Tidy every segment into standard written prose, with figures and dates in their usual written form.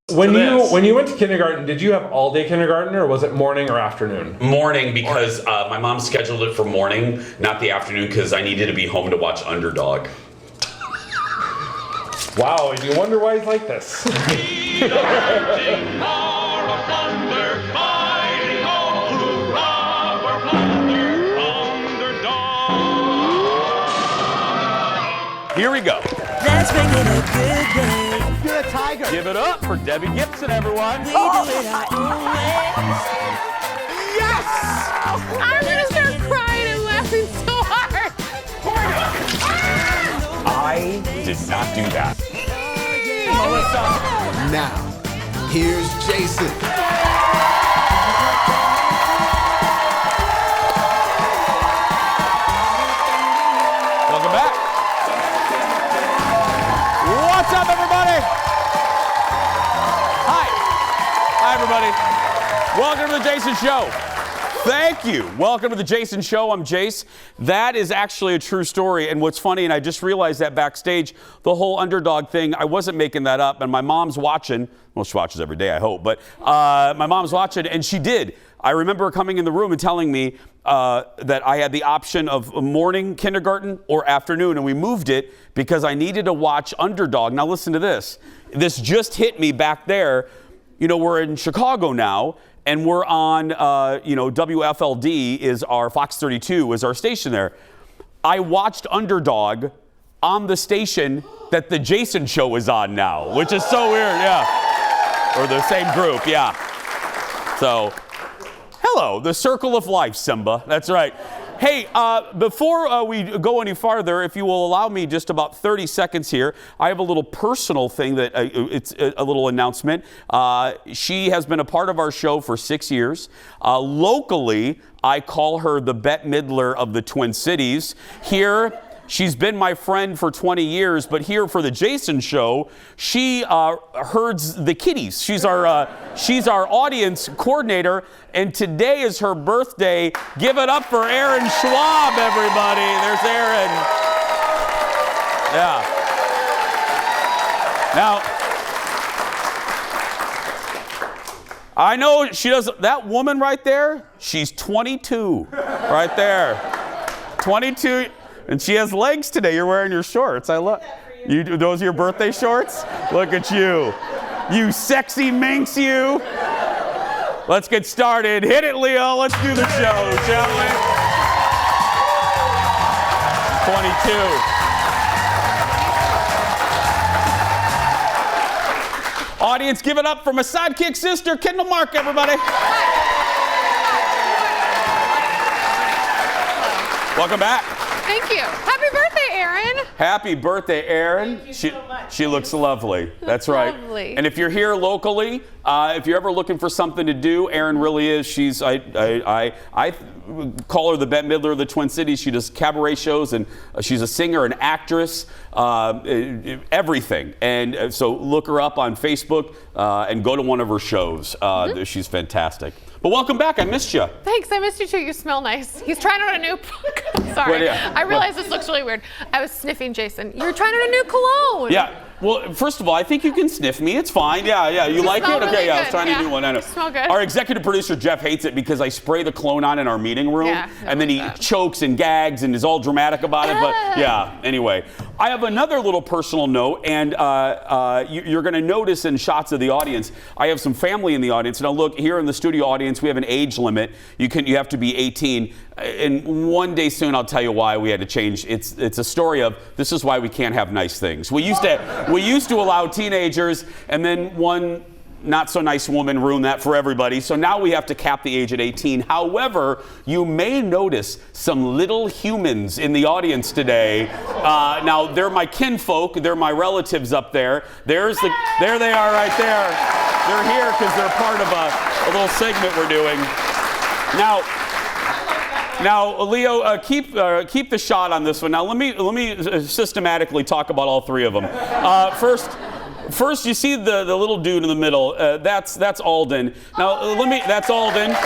When you went to kindergarten, did you have all day kindergarten or was it morning or afternoon? Morning, because my mom scheduled it for morning, not the afternoon, because I needed to be home to watch Underdog. Wow, and you wonder why he's like this. Here we go. Let's make it a good day. You're a tiger. Give it up for Debbie Gibson, everyone. We do it our own way. Yes! I'm gonna start crying and laughing so hard. I did not do that. Now, here's Jason. Welcome back. What's up, everybody? Hi, everybody. Welcome to the Jason Show. Thank you. Welcome to the Jason Show. I'm Jace. That is actually a true story. And what's funny, and I just realized that backstage, the whole Underdog thing, I wasn't making that up. And my mom's watching. Well, she watches every day, I hope. But my mom's watching, and she did. I remember her coming in the room and telling me that I had the option of morning kindergarten or afternoon. And we moved it because I needed to watch Underdog. Now, listen to this. This just hit me back there. You know, we're in Chicago now. And we're on, WFLD is our, Fox 32 is our station there. I watched Underdog on the station that the Jason Show is on now, which is so weird, yeah. Or the same group, yeah. So, hello, the circle of life, Simba. That's right. Hey, before we go any farther, if you will allow me just about 30 seconds here, I have a little personal thing that it's a little announcement. She has been a part of our show for 6 years. Locally, I call her the Bette Midler of the Twin Cities. Here, she's been my friend for 20 years, but here for the Jason Show, she herds the kitties. She's our audience coordinator, and today is her birthday. Give it up for Erin Schwab, everybody. There's Erin. Yeah. Now, I know she doesn't, that woman right there, she's 22, right there. 22. And she has legs today. You're wearing your shorts. I love you. Those are your birthday shorts? Look at you. You sexy minx, you. Let's get started. Hit it, Leo. Let's do the show, shall we? 22. Audience, give it up for my sidekick sister, Kendall Mark, everybody. Welcome back. Thank you. Happy birthday, Erin. Happy birthday, Erin. Thank you so much. She looks lovely. That's right. Lovely. And if you're here locally, if you're ever looking for something to do, Erin really is. She's I call her the Bette Midler of the Twin Cities. She does cabaret shows, and she's a singer, an actress, everything. And so look her up on Facebook and go to one of her shows. She's fantastic. But welcome back. I missed you. Thanks. I missed you too. You smell nice. He's trying out a new. Sorry. I realize this looks really weird. I was sniffing Jason. You're trying out a new cologne. Yeah. Well, first of all, I think you can sniff me. It's fine. Yeah. You like it? Really okay. Yeah. I was good. trying to do one. I know. You smell good. Our executive producer Jeff hates it because I spray the cologne on in our meeting room, and then he chokes and gags and is all dramatic about it. But yeah. Anyway, I have another little personal note, and you're going to notice in shots of the audience, I have some family in the audience. Now, look here in the studio audience, we have an age limit. You have to be 18. And one day soon, I'll tell you why we had to change. It's a story of this is why we can't have nice things. We used to allow teenagers, and then one not so nice woman ruined that for everybody. So now we have to cap the age at 18. However, you may notice some little humans in the audience today. Now they're my kinfolk. They're my relatives up there. There they are right there. They're here because they're part of a little segment we're doing. Now, Leo, keep the shot on this one. Now, let me systematically talk about all three of them. First, you see the little dude in the middle. That's Alden. Now, that's Alden.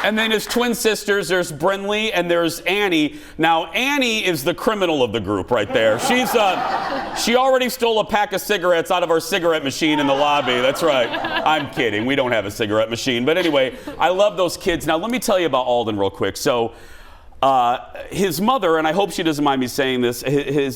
And then his twin sisters, there's Brinley and there's Annie. Now, Annie is the criminal of the group right there. She already stole a pack of cigarettes out of our cigarette machine in the lobby. That's right. I'm kidding. We don't have a cigarette machine. But anyway, I love those kids. Now, let me tell you about Alden real quick. So, his mother, and I hope she doesn't mind me saying this,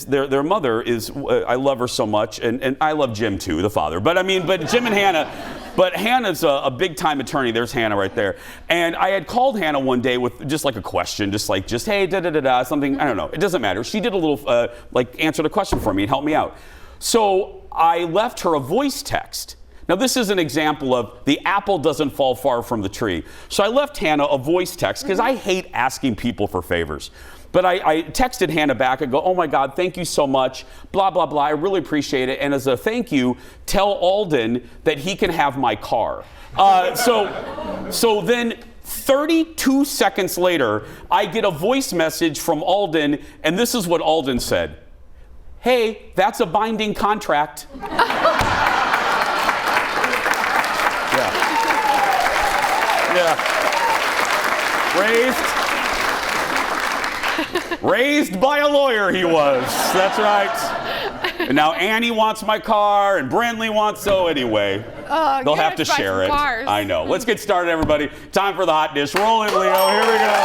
their mother is, I love her so much, and I love Jim too, the father. But Jim and Hannah, but Hannah's a big time attorney. There's Hannah right there. And I had called Hannah one day with just like a question, just hey, da-da-da-da, something, I don't know. It doesn't matter. She did a little, answered a question for me and helped me out. So I left her a voice text. Now, this is an example of the apple doesn't fall far from the tree. So I left Hannah a voice text because I hate asking people for favors. But I texted Hannah back and go, oh my God, thank you so much, blah, blah, blah. I really appreciate it. And as a thank you, tell Alden that he can have my car. So then 32 seconds later, I get a voice message from Alden, and this is what Alden said. Hey, that's a binding contract. Yeah. Raised by a lawyer he was. That's right. And now Annie wants my car and Brinley wants, so anyway. They'll have to share it. Cars. I know. Let's get started, everybody. Time for the hot dish. Roll it, Leo. Here we go.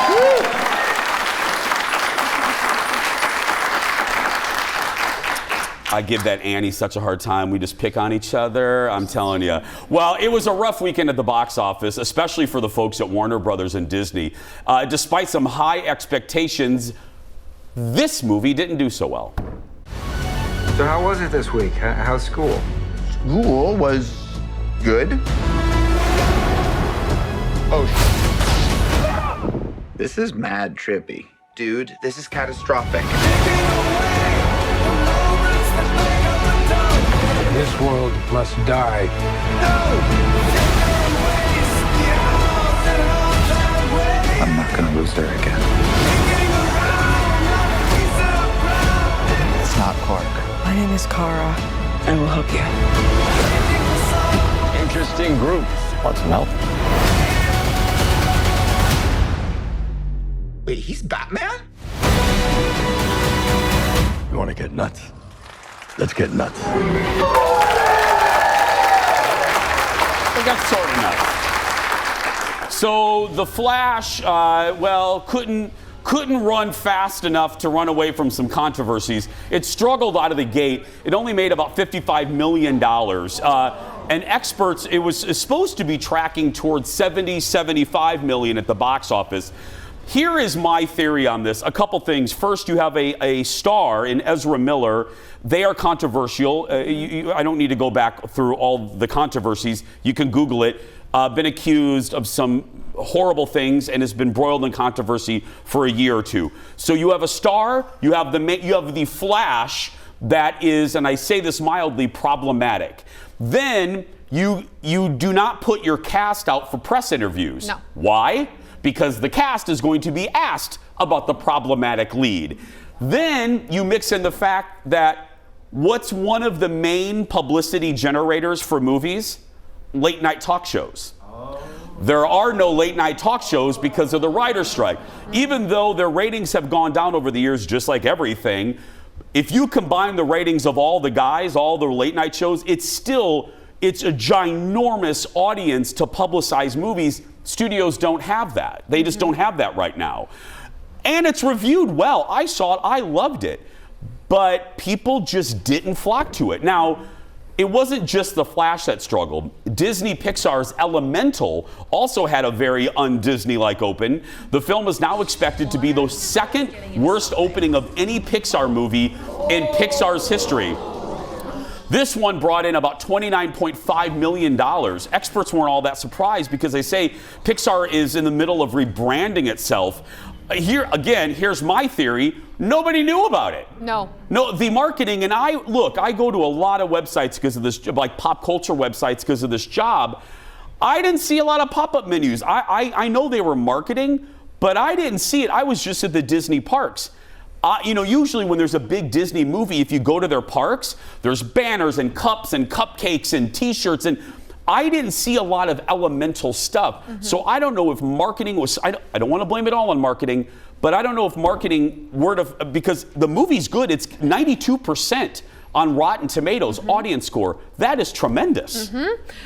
Woo. I give that Annie such a hard time. We just pick on each other. I'm telling you. Well, it was a rough weekend at the box office, especially for the folks at Warner Brothers and Disney. Despite some high expectations, this movie didn't do so well. So how was it this week? How's school? School was good. Oh, this is mad trippy. Dude, this is catastrophic. This world must die. I'm not gonna lose her again. It's not Clark. My name is Kara. I will help you. Interesting group. Want some help? Wait, he's Batman? You want to get nuts? Let's get nuts. They got sort of nuts. So the Flash, couldn't run fast enough to run away from some controversies. It struggled out of the gate. It only made about $55 million. And experts, it was supposed to be tracking towards 75 million at the box office. Here is my theory on this. A couple things. First, you have a star in Ezra Miller. They are controversial. I don't need to go back through all the controversies. You can Google it. Been accused of some horrible things and has been broiled in controversy for a year or two. So you have a star. You have the Flash that is, and I say this mildly, problematic. Then you do not put your cast out for press interviews. No. Why? Because the cast is going to be asked about the problematic lead. Then you mix in the fact that what's one of the main publicity generators for movies? Late night talk shows. There are no late night talk shows because of the writer's strike. Even though their ratings have gone down over the years, just like everything, if you combine the ratings of all the guys, all the late night shows, it's a ginormous audience to publicize movies. Studios don't have that. They just don't have that right now. And it's reviewed well. I saw it. I loved it. But people just didn't flock to it. Now, it wasn't just The Flash that struggled. Disney Pixar's Elemental also had a very un-Disney-like open. The film is now expected to be the second worst opening of any Pixar movie in Pixar's history. This one brought in about $29.5 million. Experts weren't all that surprised because they say Pixar is in the middle of rebranding itself. Here's my theory. Nobody knew about it. No, the marketing, and I go to a lot of websites because of this, like pop culture websites because of this job. I didn't see a lot of pop-up menus. I know they were marketing, but I didn't see it. I was just at the Disney parks. Usually when there's a big Disney movie, if you go to their parks, there's banners and cups and cupcakes and T-shirts. And I didn't see a lot of elemental stuff. So I don't know if marketing was, I don't want to blame it all on marketing, but I don't know if marketing because the movie's good. It's 92% on Rotten Tomatoes audience score. That is tremendous.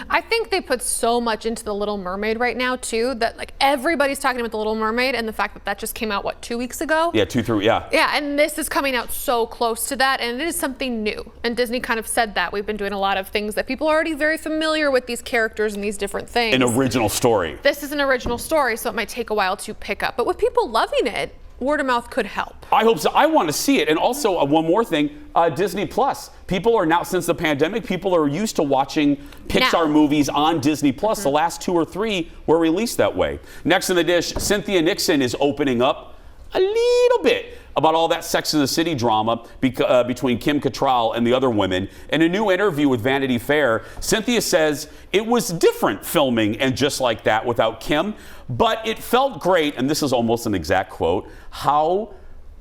I think they put so much into The Little Mermaid right now too, that like everybody's talking about The Little Mermaid and the fact that that just came out, what, 2 weeks ago? Yeah, 2, 3, yeah. Yeah, and this is coming out so close to that, and it is something new. And Disney kind of said that. We've been doing a lot of things that people are already very familiar with these characters and these different things. An original story. This is an original story, so it might take a while to pick up. But with people loving it, word of mouth could help. I hope so. I want to see it. And also, one more thing, Disney Plus. People are now, since the pandemic, people are used to watching Pixar movies on Disney Plus. The last 2 or 3 were released that way. Next in the dish, Cynthia Nixon is opening up a little bit about all that Sex and the City drama between Kim Cattrall and the other women. In a new interview with Vanity Fair, Cynthia says it was different filming and Just Like That without Kim, but it felt great, and this is almost an exact quote,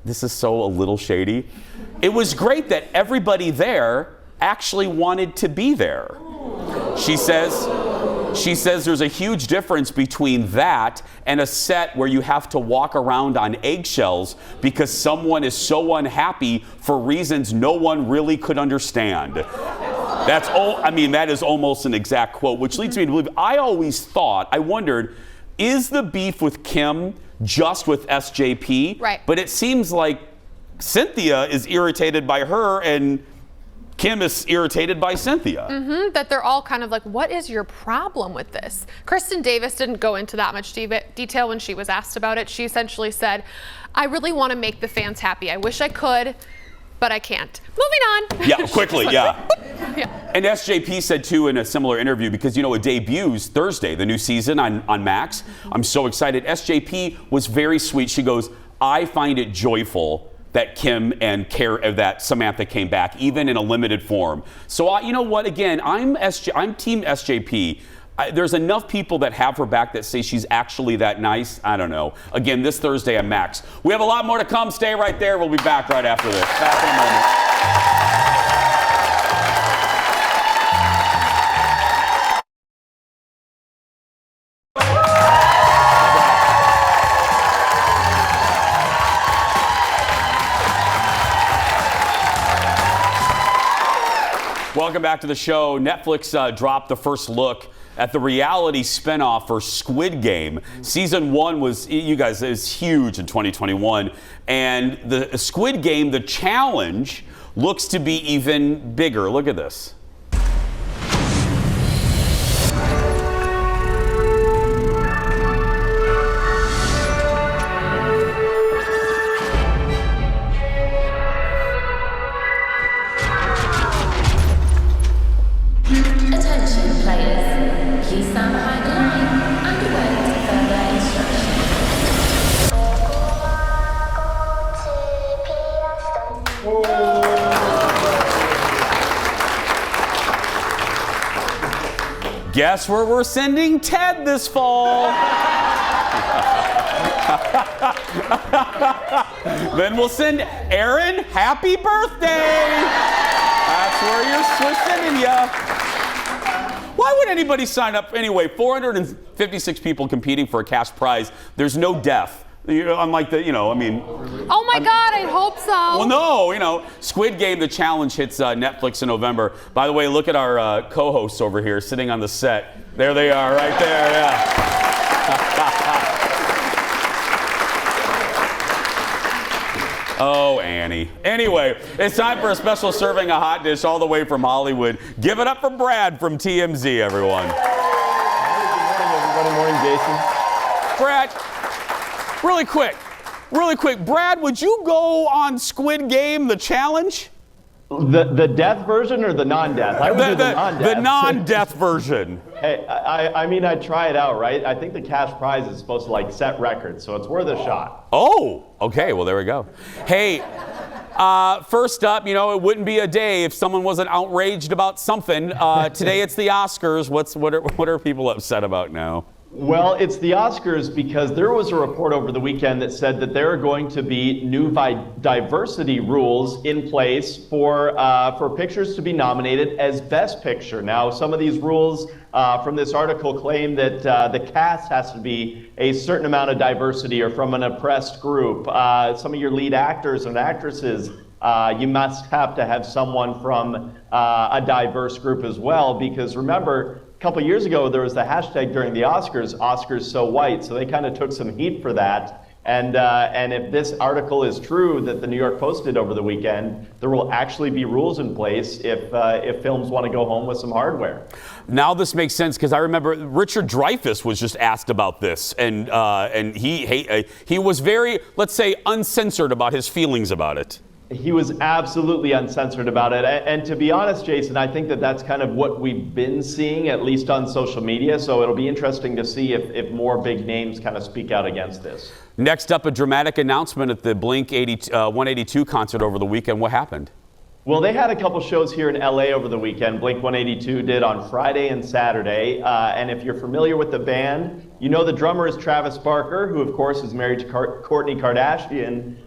this is so a little shady, it was great that everybody there actually wanted to be there. She says there's a huge difference between that and a set where you have to walk around on eggshells because someone is so unhappy for reasons no one really could understand. That is almost an exact quote, which leads me to believe, I wondered, is the beef with Kim just with SJP? Right. But it seems like Cynthia is irritated by her and Kim is irritated by Cynthia. That they're all kind of like, what is your problem with this? Kristen Davis didn't go into that much detail when she was asked about it. She essentially said, I really want to make the fans happy. I wish I could, but I can't. Moving on. Yeah, quickly, yeah. Yeah. And SJP said too in a similar interview, because it debuts Thursday, the new season on Max. I'm so excited. SJP was very sweet. She goes, I find it joyful that Kim and that Samantha came back, even in a limited form. So you know what? Again, I'm Team SJP. There's enough people that have her back that say she's actually that nice. I don't know. Again, this Thursday on Max. We have a lot more to come. Stay right there. We'll be back right after this. Back in a moment. Welcome back to the show. Netflix dropped the first look at the reality spinoff for Squid Game. Season 1 was, you guys, it was huge in 2021. And the Squid Game, the challenge, looks to be even bigger. Look at this. Guess where we're sending Ted this fall? Then we'll send Aaron, happy birthday! That's where we're sending ya. Why would anybody sign up? Anyway, 456 people competing for a cash prize. There's no death. Unlike Oh my God, I hope so. Well, no, Squid Game, the challenge hits Netflix in November. By the way, look at our co-hosts over here sitting on the set. There they are, right there, yeah. Oh, Annie. Anyway, it's time for a special serving of hot dish all the way from Hollywood. Give it up for Brad from TMZ, everyone. Good morning, Jason. Brad. Really quick, Brad, would you go on Squid Game, the challenge? The death version or the non-death? I would do the non-death. The non-death version. Hey, I'd try it out, right? I think the cash prize is supposed to set records, so it's worth a shot. Oh, okay, well, there we go. Hey, first up, it wouldn't be a day if someone wasn't outraged about something. Today it's the Oscars. What are people upset about now? Well, it's the Oscars because there was a report over the weekend that said that there are going to be new diversity rules in place for pictures to be nominated as Best Picture. Now, some of these rules from this article claim that the cast has to be a certain amount of diversity or from an oppressed group. Some of your lead actors and actresses, you must have to have someone from a diverse group as well, because remember, a couple years ago, there was the hashtag during the Oscars, Oscars So White, so they kind of took some heat for that. And if this article is true that the New York Post did over the weekend, there will actually be rules in place if films want to go home with some hardware. Now this makes sense because I remember Richard Dreyfuss was just asked about this, and he was very, let's say, uncensored about his feelings about it. He was absolutely uncensored about it. And to be honest, Jason, I think that that's kind of what we've been seeing, at least on social media. So it'll be interesting to see if more big names kind of speak out against this. Next up, a dramatic announcement at the Blink 182 concert over the weekend. What happened? Well, they had a couple shows here in LA over the weekend. Blink 182 did on Friday and Saturday. And if you're familiar with the band, you know the drummer is Travis Barker, who of course is married to Kourtney Kardashian.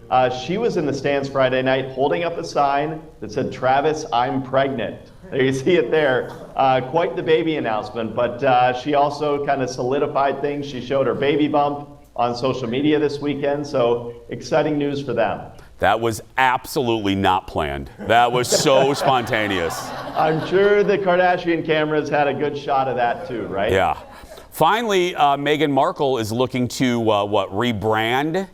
She was in the stands Friday night holding up a sign that said, "Travis, I'm pregnant." There you see it there. Quite the baby announcement, but she also kind of solidified things. She showed her baby bump on social media this weekend, so exciting news for them. That was absolutely not planned. That was so spontaneous. I'm sure the Kardashian cameras had a good shot of that too, right? Yeah. Finally, Meghan Markle is looking to, rebrand?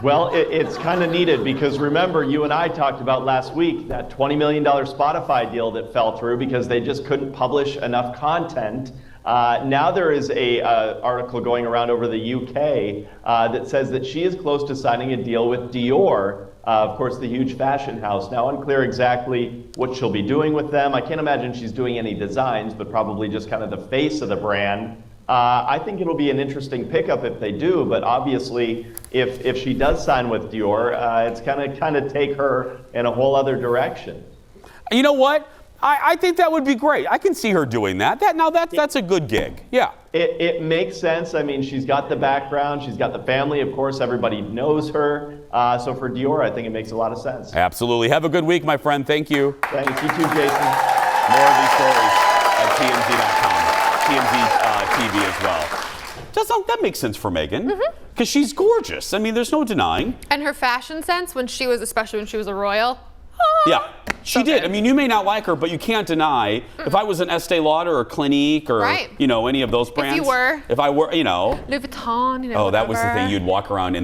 Well, it's kind of needed because remember, you and I talked about last week that $20 million Spotify deal that fell through because they just couldn't publish enough content. Now there is a article going around over the UK that says that she is close to signing a deal with Dior, of course, the huge fashion house. Now unclear exactly what she'll be doing with them. I can't imagine she's doing any designs, but probably just kind of the face of the brand. I think it'll be an interesting pickup if they do, but obviously if she does sign with Dior, it's gonna kind of take her in a whole other direction. You know what? I think that would be great. I can see her doing that. That's a good gig. Yeah. It makes sense. I mean, she's got the background, she's got the family, of course, everybody knows her. So for Dior, I think it makes a lot of sense. Absolutely. Have a good week, my friend. Thank you. Thanks. You too, Jason. More of these stories at TMZ.com. TMZ TV as well. That makes sense for Meghan. Because she's gorgeous. I mean, there's no denying. And her fashion sense, especially when she was a royal. Yeah, she did. I mean, you may not like her, but you can't deny. If I was an Estee Lauder or Clinique or, any of those brands. If I were, Louis Vuitton, Oh, that was the thing. You'd walk around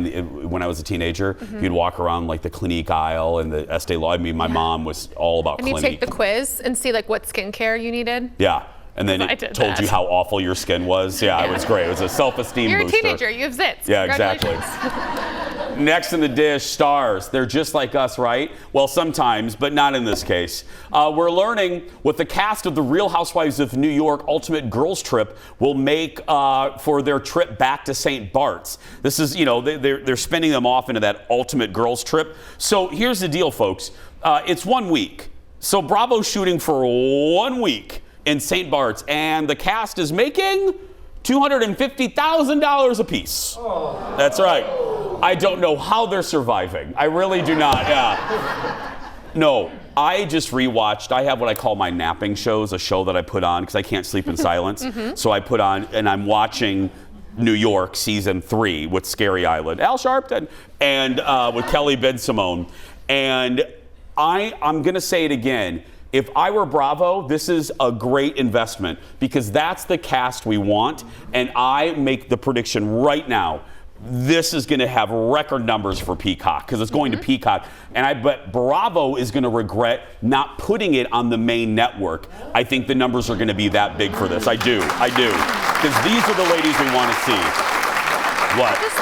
when I was a teenager, you'd walk around like the Clinique aisle and the Estee Lauder. I mean, my mom was all about Clinique. And you take the quiz and see what skincare you needed. Yeah. And then it told you how awful your skin was. Yeah, it was great. It was a self-esteem booster. You're a teenager. You have zits. Yeah, exactly. Next in the dish, stars. They're just like us, right? Well, sometimes, but not in this case. We're learning what the cast of The Real Housewives of New York Ultimate Girls Trip will make for their trip back to St. Bart's. This is, they're spending them off into that Ultimate Girls Trip. So here's the deal, folks. It's 1 week. So Bravo's shooting for 1 week in St. Bart's, and the cast is making $250,000 a piece. Oh. That's right. I don't know how they're surviving. I really do not. Yeah. No, I just rewatched. I have what I call my napping shows, a show that I put on because I can't sleep in silence. So I put on, and I'm watching New York season 3 with Scary Island, Al Sharpton, and with Kelly Ben-Simone. And I'm going to say it again. If I were Bravo, this is a great investment because that's the cast we want. And I make the prediction right now, this is going to have record numbers for Peacock because it's going to Peacock. And I bet Bravo is going to regret not putting it on the main network. I think the numbers are going to be that big for this. I do. Because these are the ladies we want to see. What?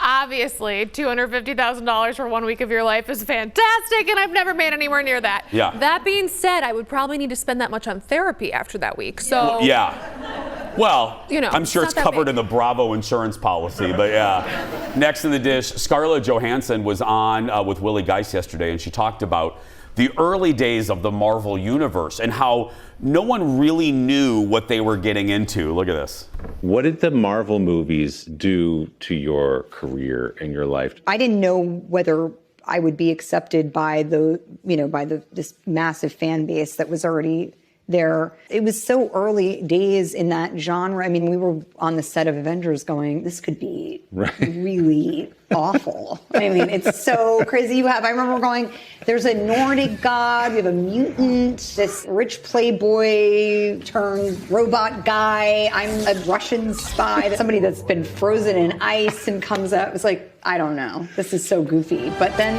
Obviously, $250,000 for 1 week of your life is fantastic, and I've never made anywhere near that. Yeah. That being said, I would probably need to spend that much on therapy after that week. So yeah. Well, You know, I'm sure it's it's not that covered big. in the Bravo insurance policy, but yeah. Next in the dish, Scarlett Johansson was on with Willie Geist yesterday, and she talked about the early days of the Marvel Universe and how no one really knew what they were getting into. Look at this. What did the Marvel movies do to your career and your life? I didn't know whether I would be accepted by this massive fan base that was already there. It was so early days in that genre. I mean, we were on the set of Avengers going, this could be really awful. I mean, it's so crazy. I remember going, there's a Nordic god, we have a mutant, this rich playboy turned robot guy. I'm a Russian spy, somebody that's been frozen in ice and comes out. It was like, I don't know. This is so goofy. But then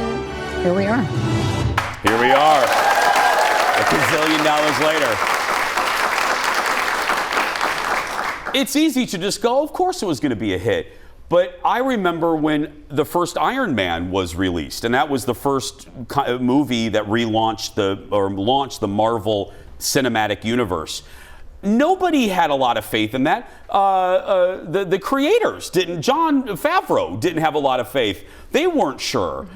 here we are. Here we are. A gazillion dollars later. It's easy to just go, of course it was going to be a hit. But I remember when the first Iron Man was released, and that was the first movie that launched the Marvel Cinematic Universe. Nobody had a lot of faith in that. The creators didn't. Jon Favreau didn't have a lot of faith. They weren't sure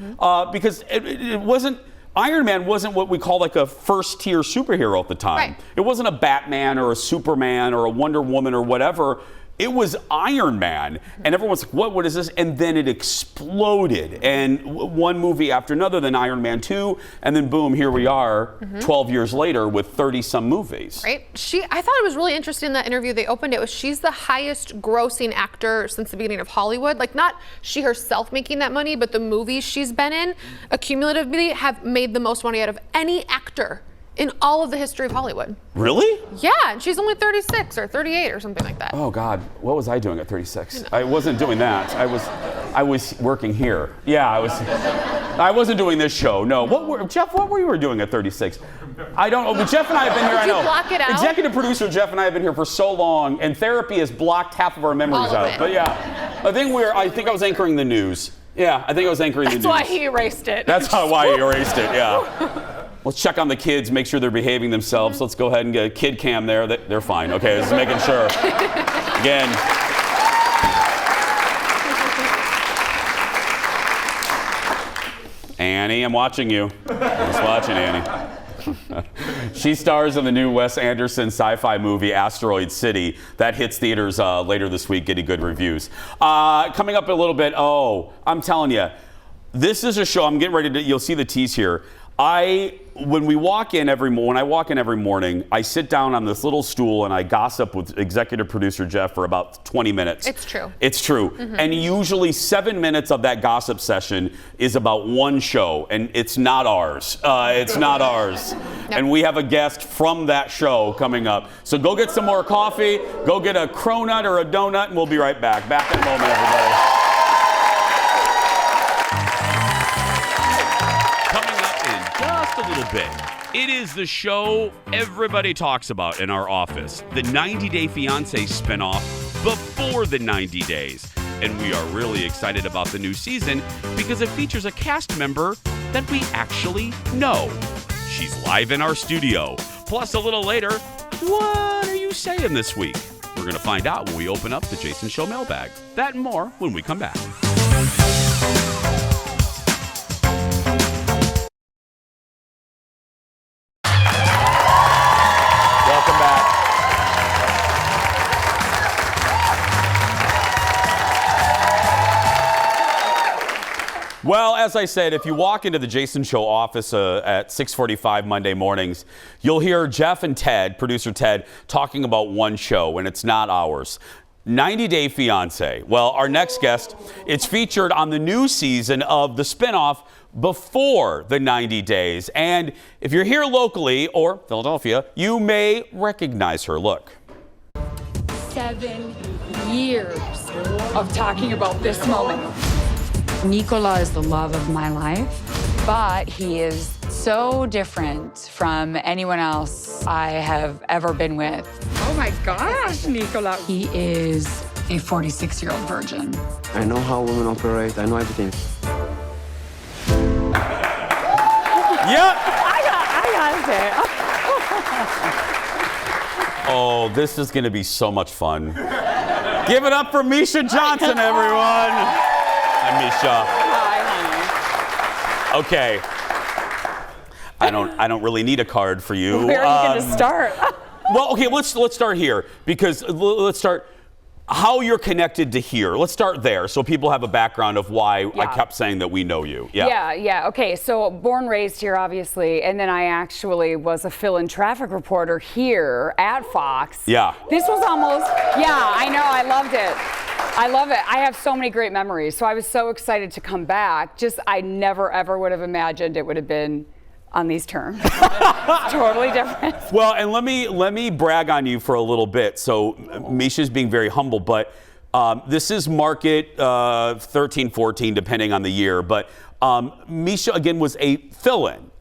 because it wasn't. Iron Man wasn't what we call like a first-tier superhero at the time. Right. It wasn't a Batman or a Superman or a Wonder Woman or whatever. It was Iron Man, and everyone's like, what is this? And then it exploded, and one movie after another, then Iron Man 2, and then boom, here we are 12 years later with 30-some movies. Right? I thought it was really interesting in that interview they opened it with, she's the highest grossing actor since the beginning of Hollywood. Like, not she herself making that money, but the movies she's been in, accumulatively, have made the most money out of any actor in all of the history of Hollywood. Really? Yeah, and she's only 36 or 38 or something like that. Oh God, what was I doing at 36? I wasn't doing that. I was working here. Yeah, I wasn't doing this show. No. Jeff, what were you doing at 36? I don't know. But Jeff and I have been here. Did I know. you block it out? Executive producer Jeff and I have been here for so long, and therapy has blocked half of our memories out. But yeah, I think I was anchoring the news. Yeah, I think I was anchoring the news. That's why he erased it. That's why he erased it. Yeah. Let's check on the kids, make sure they're behaving themselves. Let's go ahead and get a kid cam there. They're fine. Okay, just making sure. Again. Annie, I'm watching you. Just watching, Annie. She stars in the new Wes Anderson sci-fi movie Asteroid City. That hits theaters later this week, getting good reviews. Coming up in a little bit, I'm telling you, this is a show, I'm getting ready to, you'll see the tease here. When I walk in every morning, I sit down on this little stool and I gossip with executive producer Jeff for about 20 minutes. It's true. It's true. And usually 7 minutes of that gossip session is about one show, and it's not ours. It's not ours. Nope. And we have a guest from that show coming up. So go get some more coffee, go get a cronut or a donut, and we'll be right back. Back in a moment, everybody. A little bit. It is the show everybody talks about in our office, the 90 Day Fiancé spinoff before the 90 days. And we are really excited about the new season because it features a cast member that we actually know. She's live in our studio. Plus, a little later, what are you saying this week? We're going to find out when we open up the Jason Show mailbag. That and more when we come back. Well, as I said, if you walk into the Jason Show office at 6:45 Monday mornings, you'll hear Jeff and Ted, producer Ted, talking about one show, and it's not ours. 90 Day Fiancé. Well, our next guest, it's featured on the new season of the spinoff before the 90 days. And if you're here locally or Philadelphia, you may recognize her. Look. 7 years of talking about this moment. Nicola is the love of my life, but he is so different from anyone else I have ever been with. Oh my gosh, Nicola. He is a 46-year-old virgin. I know how women operate. I know everything. Yep. I got it. Oh, this is going to be so much fun. Give it up for Misha Johnson, everyone. Hi, Misha. Hi, honey. Okay. I don't really need a card for you. Where are you going to start? Well, okay, let's start here because let's start how you're connected to here. Let's start there so people have a background of why I kept saying that we know you. Yeah. Okay, so born, raised here, obviously, and then I actually was a fill-in traffic reporter here at Fox. Yeah. This was almost, I know, I loved it. I love it. I have so many great memories. So I was so excited to come back. Just, I never, ever would have imagined it would have been on these terms. Totally different. Well, and let me brag on you for a little bit. So Misha's being very humble, but this is market 13, 14, depending on the year. But Misha, again, was a fill-in.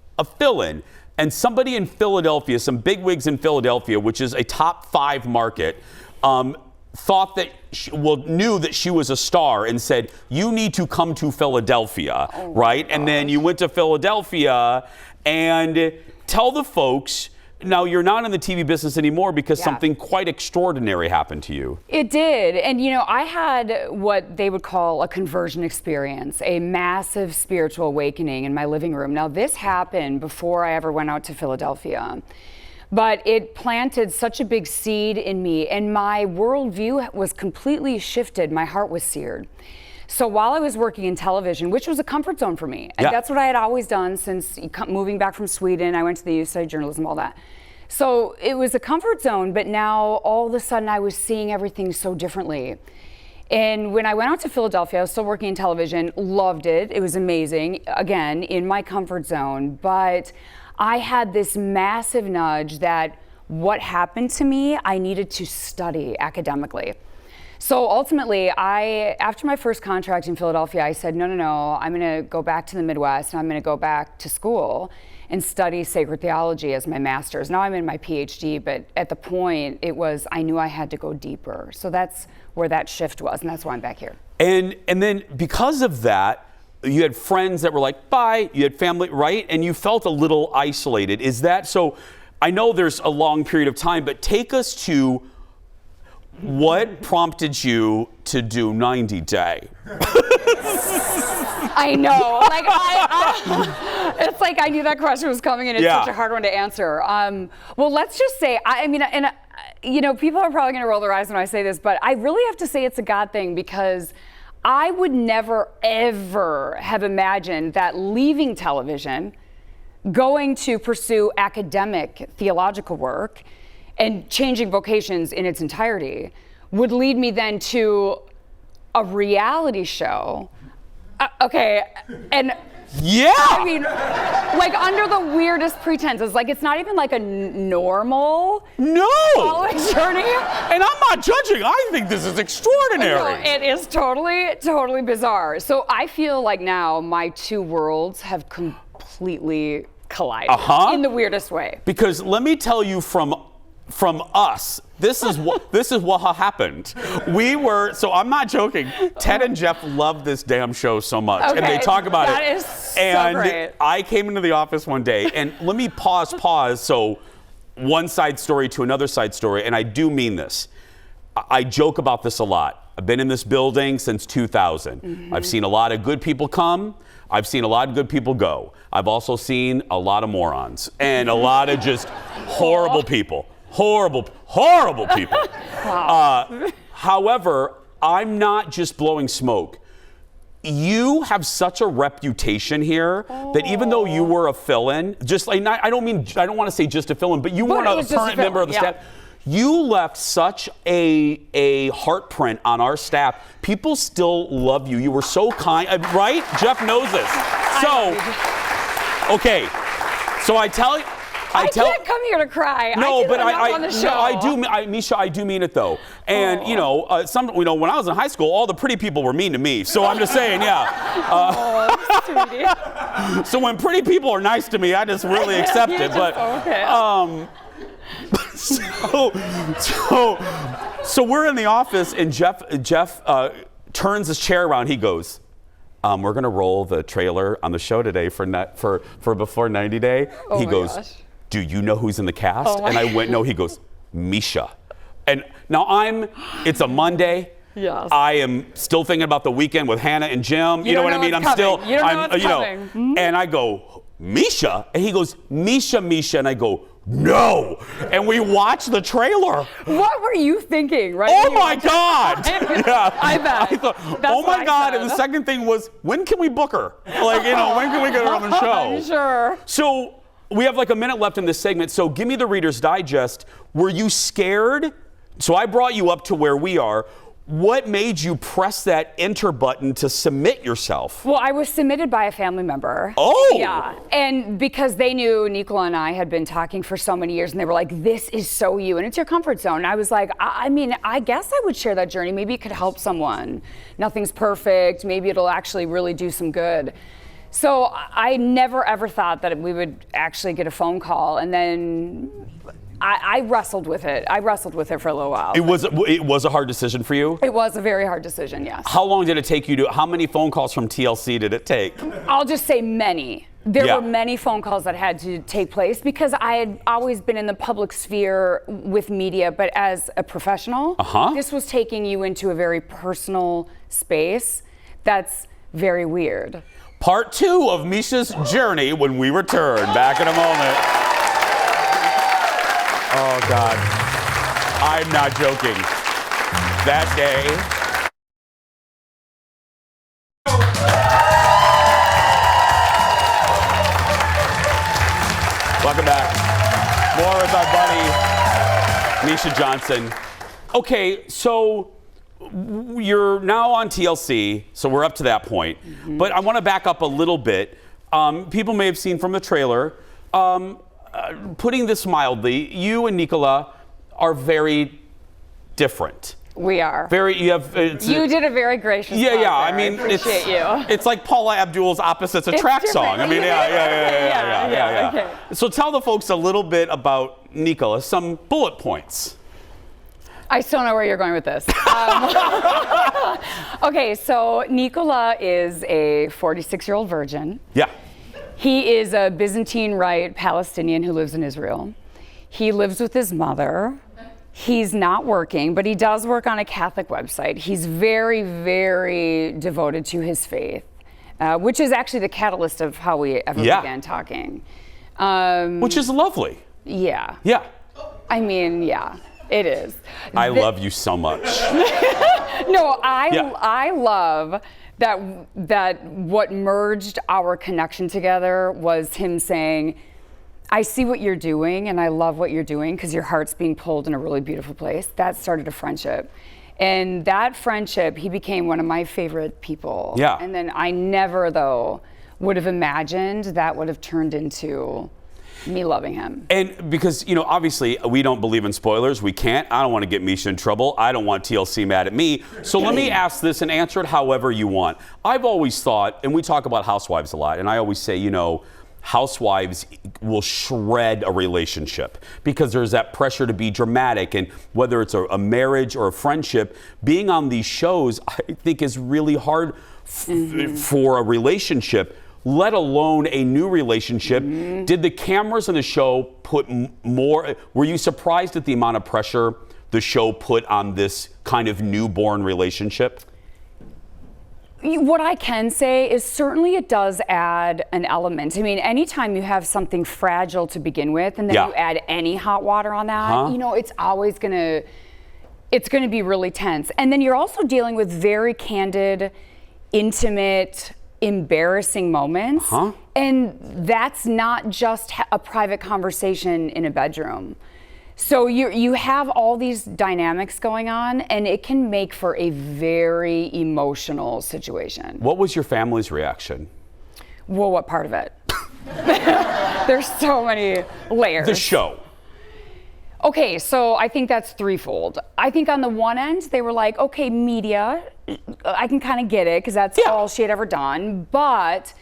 And somebody in Philadelphia, some bigwigs in Philadelphia, which is a top 5 market, thought that knew that she was a star and said, you need to come to Philadelphia, right? And then you went to Philadelphia and tell the folks, now you're not in the TV business anymore because something quite extraordinary happened to you. It did. And I had what they would call a conversion experience, a massive spiritual awakening in my living room. Now this happened before I ever went out to Philadelphia. But it planted such a big seed in me, and my worldview was completely shifted. My heart was seared. So while I was working in television, which was a comfort zone for me, and that's what I had always done since moving back from Sweden. I went to the U studied journalism, all that. So it was a comfort zone, but now all of a sudden I was seeing everything so differently. And when I went out to Philadelphia, I was still working in television, loved it. It was amazing, again, in my comfort zone. But I had this massive nudge that what happened to me, I needed to study academically. So ultimately, after my first contract in Philadelphia, I said, no, I'm gonna go back to the Midwest and I'm gonna go back to school and study sacred theology as my master's. Now I'm in my PhD, but at the point I knew I had to go deeper. So that's where that shift was, and that's why I'm back here. And then because of that, you had friends that were like, bye, you had family, right? And you felt a little isolated. Is that so? I know there's a long period of time, but take us to what prompted you to do 90 Day? I know. It's like I knew that question was coming, and it's such a hard one to answer. Well, let's just say, people are probably going to roll their eyes when I say this, but I really have to say it's a God thing, because I would never, ever have imagined that leaving television, going to pursue academic theological work, and changing vocations in its entirety would lead me then to a reality show. I mean, under the weirdest pretenses. It's not even like a normal college journey. And I'm not judging. I think this is extraordinary. No, it is totally bizarre. So I feel like now my two worlds have completely collided in the weirdest way. Because let me tell you from us, this is what happened. So I'm not joking. Ted and Jeff love this damn show so much, and they talk about it. That is so great. I came into the office one day, and let me pause. So one side story to another side story, and I do mean this. I joke about this a lot. I've been in this building since 2000. Mm-hmm. I've seen a lot of good people come. I've seen a lot of good people go. I've also seen a lot of morons and a lot of just horrible people. Horrible people. Wow. However, I'm not just blowing smoke. You have such a reputation here that even though you were a fill-in, I don't want to say just a fill-in, but you weren't a current member of the staff. You left such a heart print on our staff. People still love you. You were so kind, right? Jeff knows this. So I can't come here to cry. When Misha, I do mean it though. And when I was in high school, all the pretty people were mean to me. So I'm just saying, so when pretty people are nice to me, I just really accept it. But so we're in the office, and Jeff turns his chair around. He goes, "We're gonna roll the trailer on the show today for before 90 Day." He goes, "Do you know who's in the cast?" And I went, "No." He goes, Misha. And now it's a Monday. Yes. I am still thinking about the weekend with Hannah and Jim. You know what I mean? I'm coming. still, You don't know what's coming. and I go, Misha? And he goes, Misha. And I go, no. And we watch the trailer. What were you thinking, right? Oh my God. Yeah. I bet. I thought, oh my God. And the second thing was, when can we book her? Like, when can we get her on the show? I'm sure. So we have like a minute left in this segment. So give me the Reader's Digest. Were you scared? So I brought you up to where we are. What made you press that enter button to submit yourself? Well, I was submitted by a family member. Oh! Yeah, and because they knew Nicola and I had been talking for so many years, and they were like, this is so you, and it's your comfort zone. And I was like, I mean, I guess I would share that journey. Maybe it could help someone. Nothing's perfect. Maybe it'll actually really do some good. So I never, ever thought that we would actually get a phone call, and then I wrestled with it. I wrestled with it for a little while. It was a hard decision for you? It was a very hard decision, yes. How long did it take you how many phone calls from TLC did it take? I'll just say many. There Yeah. were many phone calls that had to take place because I had always been in the public sphere with media, but as a professional, this was taking you into a very personal space that's very weird. Part 2 of Misha's journey when we return. Back in a moment. Oh, God. I'm not joking. That day. Welcome back. More with our buddy, Misha Johnson. Okay, so you're now on TLC, so we're up to that point. But I want to back up a little bit. People may have seen from the trailer, putting this mildly, you and Nicola are very different. We are. You did a very gracious job Yeah. there. I mean, appreciate you. It's like Paula Abdul's Opposites Attract song. I mean, yeah. Okay. So tell the folks a little bit about Nicola, some bullet points. I still know where you're going with this. Okay, so Nicola is a 46-year-old virgin. Yeah. He is a Byzantine Rite Palestinian who lives in Israel. He lives with his mother. He's not working, but he does work on a Catholic website. He's very, very devoted to his faith, which is actually the catalyst of how we ever began talking. Which is lovely. Yeah. Yeah. I mean, yeah, it is. I love you so much. No, I love that what merged our connection together was him saying, I see what you're doing and I love what you're doing because your heart's being pulled in a really beautiful place. That started a friendship. And that friendship, he became one of my favorite people. Yeah. And then I never, though, would have imagined that would have turned into me loving him. And because, obviously we don't believe in spoilers. We can't. I don't want to get Misha in trouble. I don't want TLC mad at me. So let me ask this and answer it however you want. I've always thought, and we talk about Housewives a lot, and I always say, Housewives will shred a relationship because there's that pressure to be dramatic, and whether it's a marriage or a friendship, being on these shows I think is really hard for a relationship, let alone a new relationship. Did the cameras in the show put more, were you surprised at the amount of pressure the show put on this kind of newborn relationship? What I can say is certainly it does add an element. I mean, anytime you have something fragile to begin with and then you add any hot water on that, it's always gonna be really tense. And then you're also dealing with very candid, intimate, embarrassing moments. And that's not just a private conversation in a bedroom. So you have all these dynamics going on, and it can make for a very emotional situation. What was your family's reaction? Well, what part of it? There's so many layers. The show. Okay, so I think that's threefold. I think on the one end, they were like, okay, media, I can kind of get it, because that's all she had ever done. But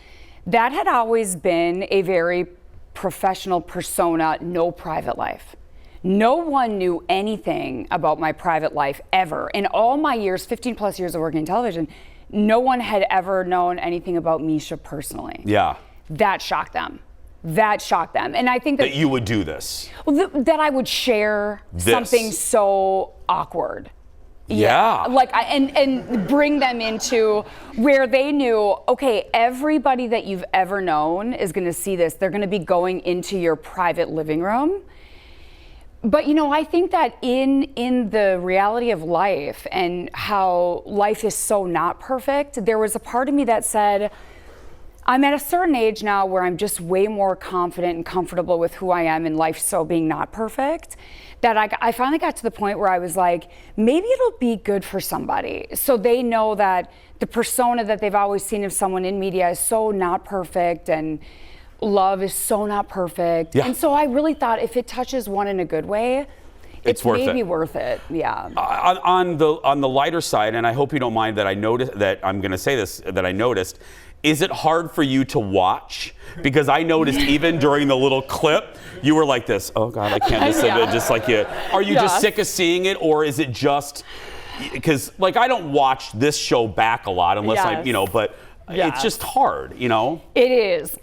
that had always been a very professional persona, no private life. No one knew anything about my private life ever. In all my years, 15 plus years of working in television, no one had ever known anything about Misha personally. Yeah. That shocked them. that shocked them. And I think that you would do this. Well, that I would share something so awkward. Yeah. Like, and bring them into where they knew, okay, everybody that you've ever known is going to see this. They're going to be going into your private living room. But, you know, I think that in the reality of life and how life is so not perfect, there was a part of me that said, I'm at a certain age now where I'm just way more confident and comfortable with who I am in life so being not perfect, that I finally got to the point where I was like, maybe it'll be good for somebody. So they know that the persona that they've always seen of someone in media is so not perfect and love is so not perfect. Yeah. And so I really thought if it touches one in a good way, it's maybe worth it. Yeah. On the lighter side, and I hope you don't mind that I noticed that I'm going to say this, that I noticed, is it hard for you to watch? Because I noticed even during the little clip, you were like this, oh God, I can't listen to it, just like you. Are you just sick of seeing it, or is it just, because like I don't watch this show back a lot unless I, you know, but it's just hard, you know? It is.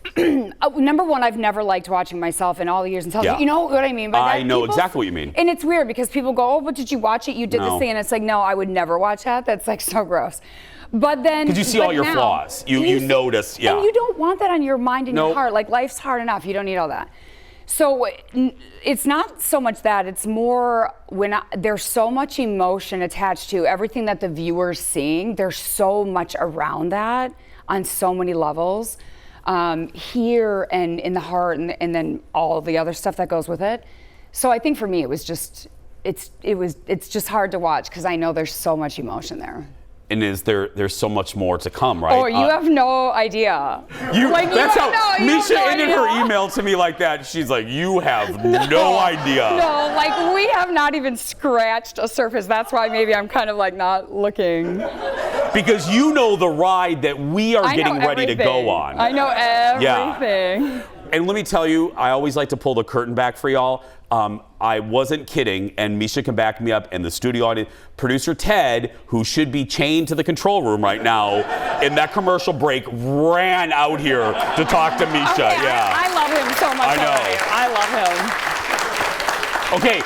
Number one, I've never liked watching myself in all the years in television. You know what I mean by that? I know exactly what you mean. And it's weird because people go, oh, but did you watch it? You did this thing. And it's like, no, I would never watch that. That's like so gross. But then, because you see all your flaws, you notice, and you don't want that on your mind and your heart. Like life's hard enough, you don't need all that. So it's not so much that, it's more when there's so much emotion attached to everything that the viewer's seeing. There's so much around that on so many levels, here and in the heart, and then all the other stuff that goes with it. So I think for me, it was just it's just hard to watch because I know there's so much emotion there. And there's so much more to come, right? Oh, you have no idea. That's how Misha ended her email to me like that. She's like, you have no idea. No, like we have not even scratched a surface. That's why maybe I'm kind of like not looking. Because you know the ride that we are getting ready to go on. I know everything. Yeah. And let me tell you, I always like to pull the curtain back for y'all. I wasn't kidding, and Misha can back me up, and the studio audience. Producer Ted, who should be chained to the control room right now, in that commercial break, ran out here to talk to Misha. Okay, I love him so much. I love him. Okay,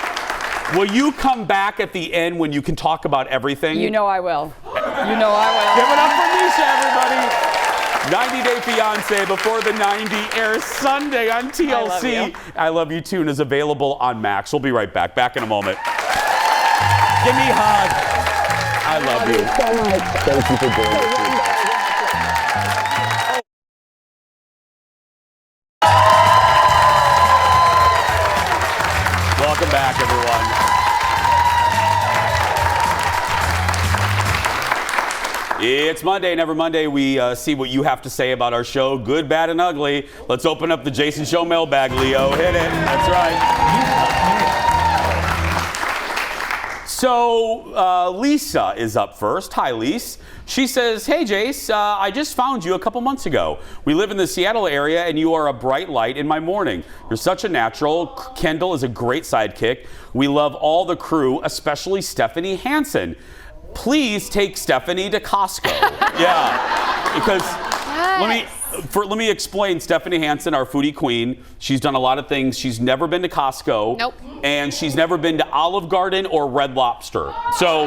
will you come back at the end when you can talk about everything? You know I will. You know I will. Give it up for Misha, everybody. 90 Day Fiancé Before the 90 airs Sunday on TLC. I Love You Tune is available on Max. We'll be right back. Back in a moment. Give me a hug. I love you. So much. Thank you for doing this. Welcome back, everyone. It's Monday, and every Monday we see what you have to say about our show, good, bad, and ugly. Let's open up the Jason Show mailbag, Leo. Hit it. That's right. So Lisa is up first. Hi, Lisa. She says, hey, Jace, I just found you a couple months ago. We live in the Seattle area, and you are a bright light in my morning. You're such a natural. Kendall is a great sidekick. We love all the crew, especially Stephanie Hansen. Please take Stephanie to Costco. Yeah, because let me explain. Stephanie Hansen, our foodie queen, she's done a lot of things. She's never been to Costco. Nope. And she's never been to Olive Garden or Red Lobster. So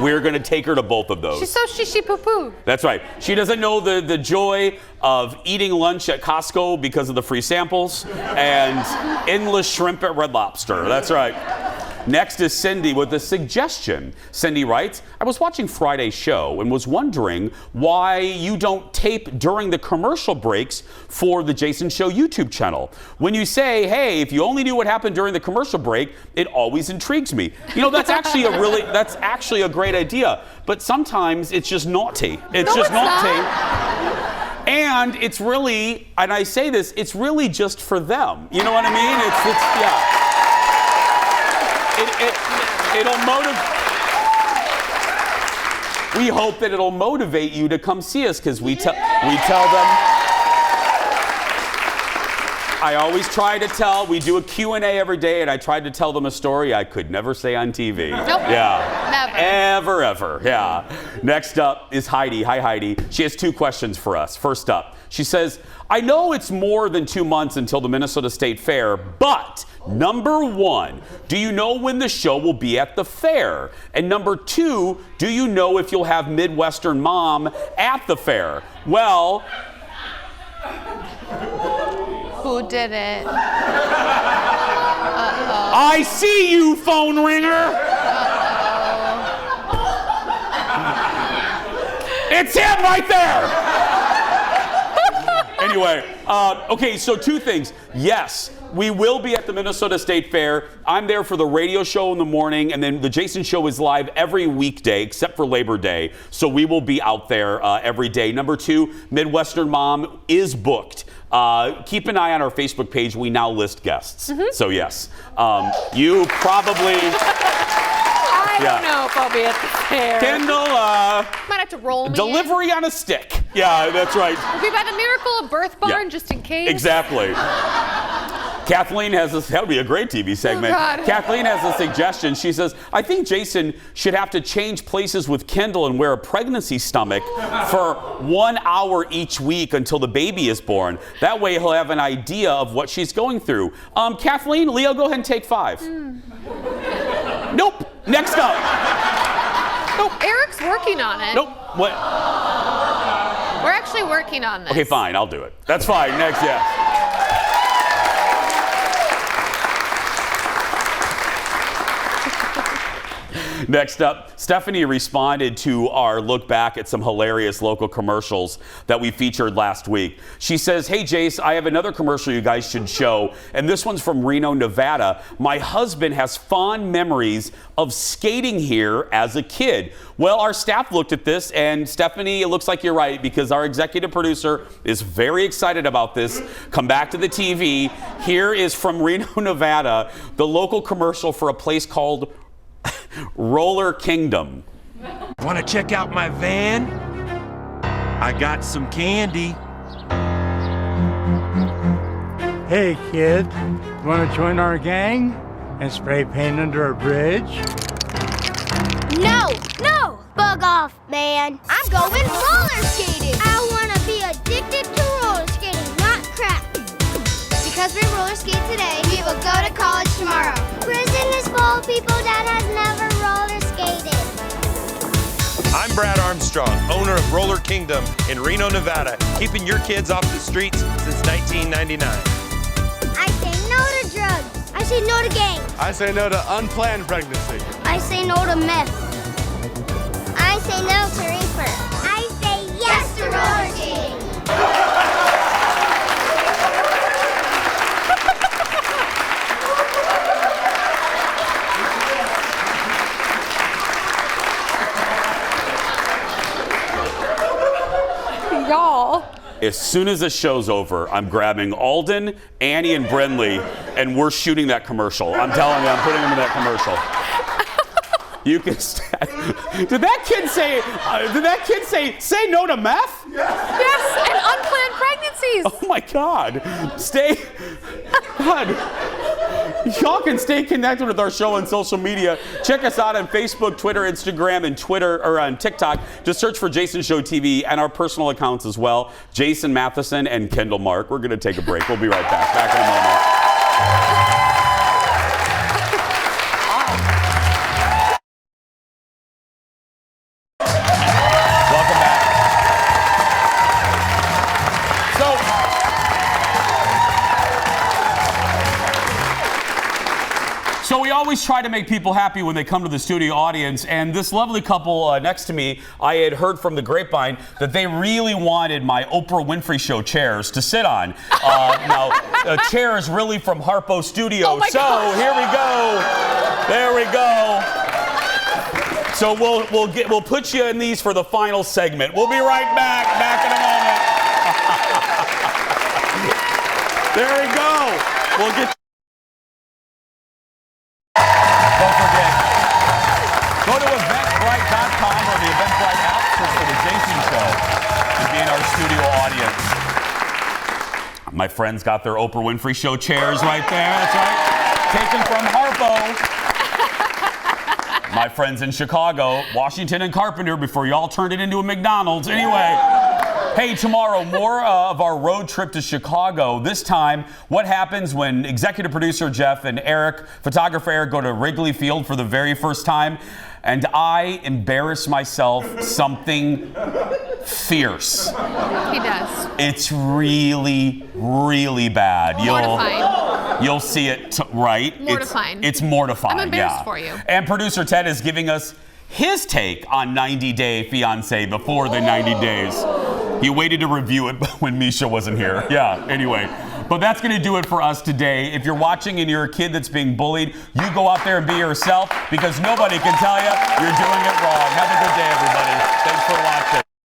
we're going to take her to both of those. She's so shishi poo poo. That's right. She doesn't know the joy of eating lunch at Costco because of the free samples and endless shrimp at Red Lobster. That's right. Next is Cindy with a suggestion. Cindy writes, I was watching Friday's show and was wondering why you don't tape during the commercial breaks for the Jason Show YouTube channel. When you say, hey, if you only knew what happened during the commercial break, it always intrigues me. You know, that's actually a great idea. But sometimes it's just naughty. It's just naughty. And it's really, and I say this, it's really just for them. You know what I mean? It's yeah. It'll motivate. We hope that it'll motivate you to come see us because we tell them. I always try to tell, we do a Q&A every day, and I tried to tell them a story I could never say on TV. Nope. Yeah. Never. Ever. Yeah. Next up is Heidi. Hi, Heidi. She has 2 questions for us. First up, she says, I know it's more than 2 months until the Minnesota State Fair, but number 1, do you know when the show will be at the fair? And number 2, do you know if you'll have Midwestern Mom at the fair? Well, Who did it? I see you, phone ringer. It's him right there. Anyway, okay, so 2 things. Yes, we will be at the Minnesota State Fair. I'm there for the radio show in the morning, and then the Jason Show is live every weekday except for Labor Day. So we will be out there every day. Number 2, Midwestern Mom is booked. Keep an eye on our Facebook page. We now list guests. So yes, you probably... I don't know if I'll be at the fair. Kendall, might have to roll me delivery on a stick. Yeah, that's right. We'll be by the Miracle of Birth Barn just in case. Exactly. Kathleen has this, that would be a great TV segment. Oh, God. Kathleen has a suggestion. She says, I think Jason should have to change places with Kendall and wear a pregnancy stomach for 1 hour each week until the baby is born. That way he'll have an idea of what she's going through. Kathleen, Leo, go ahead and take 5. Nope. Next up. Nope. Eric's working on it. Nope. What? We're actually working on this. Okay, fine. I'll do it. That's fine. Next, yeah. Next up, Stephanie responded to our look back at some hilarious local commercials that we featured last week. She says, hey, Jace, I have another commercial you guys should show, and this one's from Reno, Nevada. My husband has fond memories of skating here as a kid. Well, our staff looked at this, and Stephanie, it looks like you're right, because our executive producer is very excited about this. Come back to the TV. Here is from Reno, Nevada, the local commercial for a place called Roller Kingdom. Want to check out my van? I got some candy. Hey kid, want to join our gang and spray paint under a bridge? No, bug off, man. I'm going roller skating. I want to be addicted to roller skating, not crack. Because we roller skate today, we will go to college tomorrow. Prison is full of people that has never roller skated. I'm Brad Armstrong, owner of Roller Kingdom in Reno, Nevada, keeping your kids off the streets since 1999. I say no to drugs. I say no to gangs. I say no to unplanned pregnancy. I say no to meth. I say no to reefer. I say yes to roller skating. Y'all. As soon as the show's over, I'm grabbing Alden, Annie, and Brenly, and we're shooting that commercial. I'm telling you, I'm putting them in that commercial. You can Did that kid say no to meth? Yes, and unplanned pregnancies. Oh my God. God. Y'all can stay connected with our show on social media. Check us out on Facebook, Twitter, Instagram, and on TikTok. Just search for Jason Show TV and our personal accounts as well. Jason Matheson and Kendall Mark. We're going to take a break. We'll be right back. Back in a moment. Welcome back. So we always try to make people happy when they come to the studio audience, and this lovely couple next to me, I had heard from the grapevine that they really wanted my Oprah Winfrey Show chairs to sit on. Now, a chair is really from Harpo Studio, Oh my so gosh. here we go. There we go. So we'll put you in these for the final segment. We'll be right back in a moment. There we go. We'll get. Don't forget, go to eventbrite.com or the Eventbrite app, search for the Jason Show to be in our studio audience. My friends got their Oprah Winfrey Show chairs right there. That's right. Taken from Harpo. My friends in Chicago, Washington and Carpenter, before y'all turned it into a McDonald's. Anyway, hey, tomorrow, more of our road trip to Chicago. This time, what happens when executive producer Jeff and Eric, photographer Eric, go to Wrigley Field for the very first time, and I embarrass myself something fierce. He does. It's really, really bad. You'll see it, right? Mortifying. It's mortifying. I'm embarrassed for you. And producer Ted is giving us his take on 90 Day Fiancé before the 90 days. He waited to review it when Misha wasn't here. Yeah, anyway. But that's going to do it for us today. If you're watching and you're a kid that's being bullied, you go out there and be yourself because nobody can tell you you're doing it wrong. Have a good day, everybody. Thanks for watching.